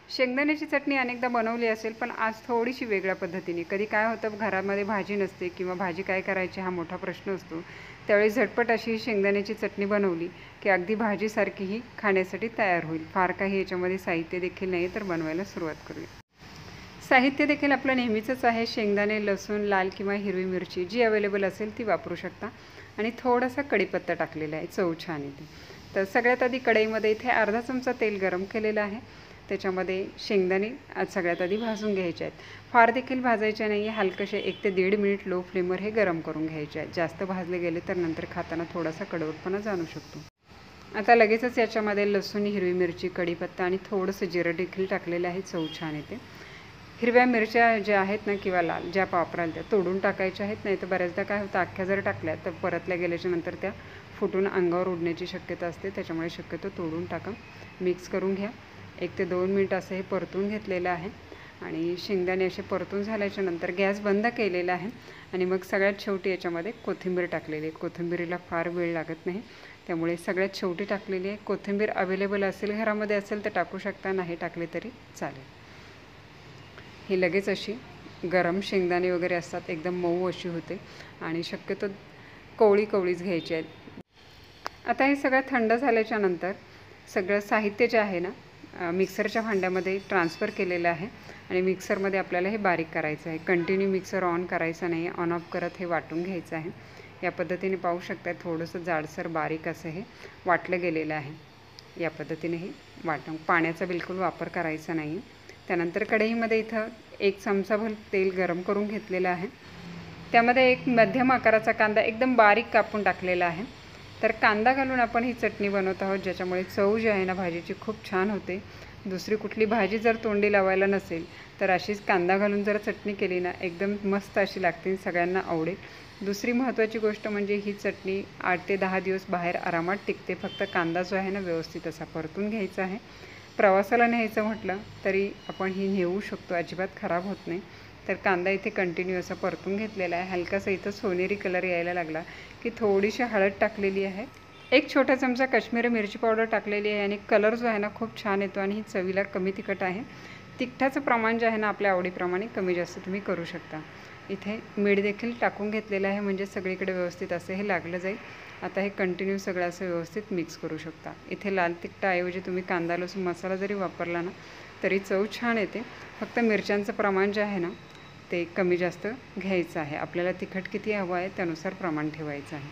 शेंगदाण्याची चटणी अनेकदा बनवली असेल, पण आज थोडीशी वेगळ्या पद्धतीने. कधी काय होतं, घरामध्ये भाजी नसते किंवा भाजी काय करायची हा मोठा प्रश्न असतो. त्यावेळी झटपट अशी शेंगदाण्याची चटणी बनवली की अगदी भाजीसारखीही खाण्यासाठी तयार होईल. फार काही याच्यामध्ये साहित्य देखील नाही, तर बनवायला सुरुवात करूया. साहित्य देखील आपलं नेहमीचंच आहे. शेंगदाणे, लसूण, लाल किंवा हिरवी मिरची जी अवेलेबल असेल ती वापरू शकता आणि थोडासा कढीपत्ता टाकलेला आहे, चव छान येते. तर सगळ्यात आधी कढईमध्ये इथे अर्धा चमचा तेल गरम केलेलं आहे. त्याच्यामध्ये शेंगदाणे सगळ्यात आधी भाजून घ्यायचे आहेत. फार देखील भाजायचे नाही, हलकसे 1 ते 1.5 मिनिट लो फ्लेमवर हे गरम करून घ्यायचे आहेत. जास्त भाजले गेले तर नंतर खाताना थोडासा कडवटपणा जाणू शकतो. आता लगेचच याच्यामध्ये लसूण, हिरवी मिरची, कढीपत्ता आणि थोडंसं जिरं देखील टाकलेलं आहे, चव छान येते. हिरव्या मिरच्या ज्या आहेत ना किंवा लाल ज्या वापराल त्या तोडून टाकायच्या आहेत, नाही तर बऱ्याचदा काय होतं, अख्ख्या जर टाकल्या तर परतल्या गेल्याच्या नंतर त्या फुटून अंगावर उडण्याची शक्यता असते. त्याच्यामुळे शक्यतो तोडून टाका. मिक्स करून घ्या. 1 ते 2 मिनिट असं हे परतून घेतलेलं आहे आणि शेंगदाणे असे परतून झाल्याच्या नंतर गॅस बंद केलेला आहे आणि मग सगळ्यात शेवटी याच्यामध्ये कोथिंबीर टाकलेली आहे. कोथिंबीरीला फार वेळ लागत नाही, त्यामुळे सगळ्यात शेवटी टाकलेली आहे. कोथिंबीर अवेलेबल असेल, घरामध्ये असेल तर टाकू शकता, नाही टाकले तरी चालेल. ही लगेच अशी गरम शेंगदाणे वगैरे असतात, एकदम मऊ अशी होते आणि शक्यतो कवळी कवळीच घ्यायची आहेत. आता हे सगळं थंड झाल्याच्या नंतर सगळं साहित्य जे आहे ना मिक्सरच्या भांड्यामध्ये ट्रान्सफर केलेलं आहे आणि मिक्सरमध्ये आपल्याला हे बारीक करायचं आहे. कंटिन्यू मिक्सर ऑन करायचं नाही, ऑन ऑफ करत हे वाटून घ्यायचं आहे. या पद्धतीने पाहू शकता, थोडंसं जाडसर बारीक असं हे वाटलं गेलेलं आहे. या पद्धतीने हे वाटून, पाण्याचा बिलकुल वापर करायचा नाही. त्यानंतर कढईमध्ये इथं 1 चमचाभर तेल गरम करून घेतलेलं आहे. त्यामध्ये एक मध्यम आकाराचा कांदा एकदम बारीक कापून टाकलेला आहे. तर कांदा घालून आपण ही चटणी बनवत आहोत, ज्याच्यामुळे चव जी आहे ना भाजीची खूप छान होते. दुसरी कुठली भाजी जर तोंडी लावायला नसेल तर अशीच कांदा घालून जर चटणी केली ना, एकदम मस्त अशी लागते, सगळ्यांना आवडेल. दुसरी महत्त्वाची गोष्ट म्हणजे ही चटणी 8 ते 10 दिवस बाहेर आरामात टिकते. फक्त कांदा जो आहे ना व्यवस्थित असा परतून घ्यायचा आहे. प्रवासाला न्यायचं म्हटलं तरी आपण ही नेऊ शकतो, अजिबात खराब होत नाही. तर कांदा इथे कंटिन्यू असा परतून घेतलेला आहे. हलकासा इथं सोनेरी कलर यायला लागला की थोडीशी हळद टाकलेली आहे. 1 छोटा चमचा काश्मीरी मिरची पावडर टाकलेली आहे आणि कलर जो आहे ना खूप छान येतो आणि ही चवीला कमी तिखट आहे. तिखटाचं प्रमाण जे आहे ना आपल्या आवडीप्रमाणे कमी जास्त तुम्ही करू शकता. इथे मीठ देखील टाकून घेतलेलं आहे, म्हणजे सगळीकडे व्यवस्थित असं हे लागलं जाईल. आता हे कंटिन्यू सगळं असं व्यवस्थित मिक्स करू शकता. इथे लाल तिखटाऐवजी तुम्ही कांदा लसूण मसाला जरी वापरला ना तरी चव छान येते. फक्त मिरच्यांचं प्रमाण जे आहे ना ते कमी जास्त घ्यायचं आहे. आपल्याला तिखट किती हवं आहे त्यानुसार प्रमाण ठेवायचं आहे.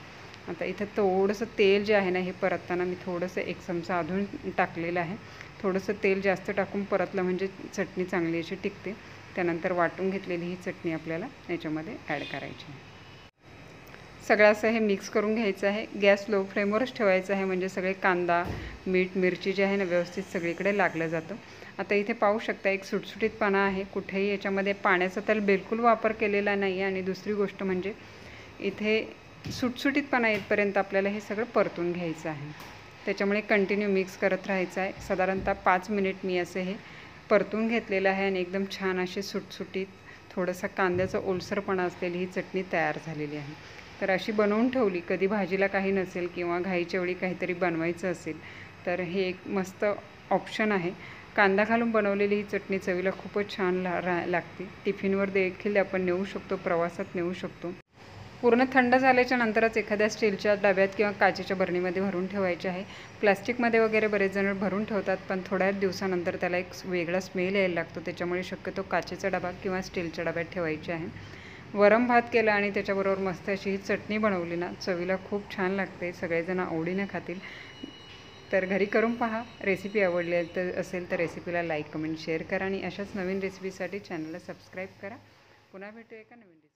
आता इथं थोडंसं तेल जे आहे ना हे परतताना मी थोडंसं 1 चमचा अधून टाकलेलं आहे. थोडंसं तेल जास्त टाकून परतलं म्हणजे चटणी चांगली अशी टिकते. त्यानंतर वाटून घेतलेली ही चटणी आपल्याला याच्यामध्ये ॲड करायची आहे. सगळं असं हे मिक्स करून घ्यायचं आहे. गॅस लो फ्लेमवरच ठेवायचं आहे, म्हणजे सगळे कांदा, मीठ, मिरची जे आहे ना व्यवस्थित सगळीकडे लागलं जातं. आता इथे पाहू शकता एक सुटसुटीतपणा आहे. कुठेही याच्यामध्ये पाण्याचा तर बिलकुल वापर केलेला नाही आहे आणि दुसरी गोष्ट म्हणजे इथे सुटसुटीतपणा येतपर्यंत आपल्याला हे सगळं परतून घ्यायचं आहे. त्याच्यामुळे कंटिन्यू मिक्स करत राहायचं आहे. साधारणतः 5 मिनिट मी असे हे परतून घेतलेलं आहे आणि एकदम छान अशी सुटसुटीत थोडासा कांद्याचा ओलसरपणा असलेली ही चटणी तयार झालेली आहे. तर अशी बनवून ठेवली, कधी भाजीला काही नसेल किंवा घाईच्या वेळी काहीतरी बनवायचं असेल तर हे एक मस्त ऑप्शन आहे. कांदा घालून बनवलेली ही चटणी चवीला खूपच छान लागते. टिफिनवर देखील आपण नेऊ शकतो, प्रवासात नेऊ शकतो. पूर्ण थंड झाल्याच्या नंतरच एखाद्या स्टीलच्या डब्यात किंवा काचेच्या बरणीमध्ये भरून ठेवायचे आहे. प्लास्टिकमध्ये वगैरे बरेच जण भरून ठेवतात, पण थोड्या दिवसानंतर त्याला एक वेगळा स्मेल यायला लागतो. त्याच्यामुळे शक्यतो काचेचा डबा किंवा स्टीलच्या डब्यात ठेवायचे आहे. वरम भात केला आणि त्याच्याबरोबर मस्त अशी ही चटणी बनवली ना, चवीला खूप छान लागते. सगळेजण आवडीने खातील. तर घरी करून पहा. रेसिपी आवडली असेल तर रेसिपीला लाईक, कमेंट, शेअर करा आणि अशाच नवीन रेसिपीसाठी चॅनलला सबस्क्राईब करा. पुन्हा भेटूया एका नवीन रेसिपी.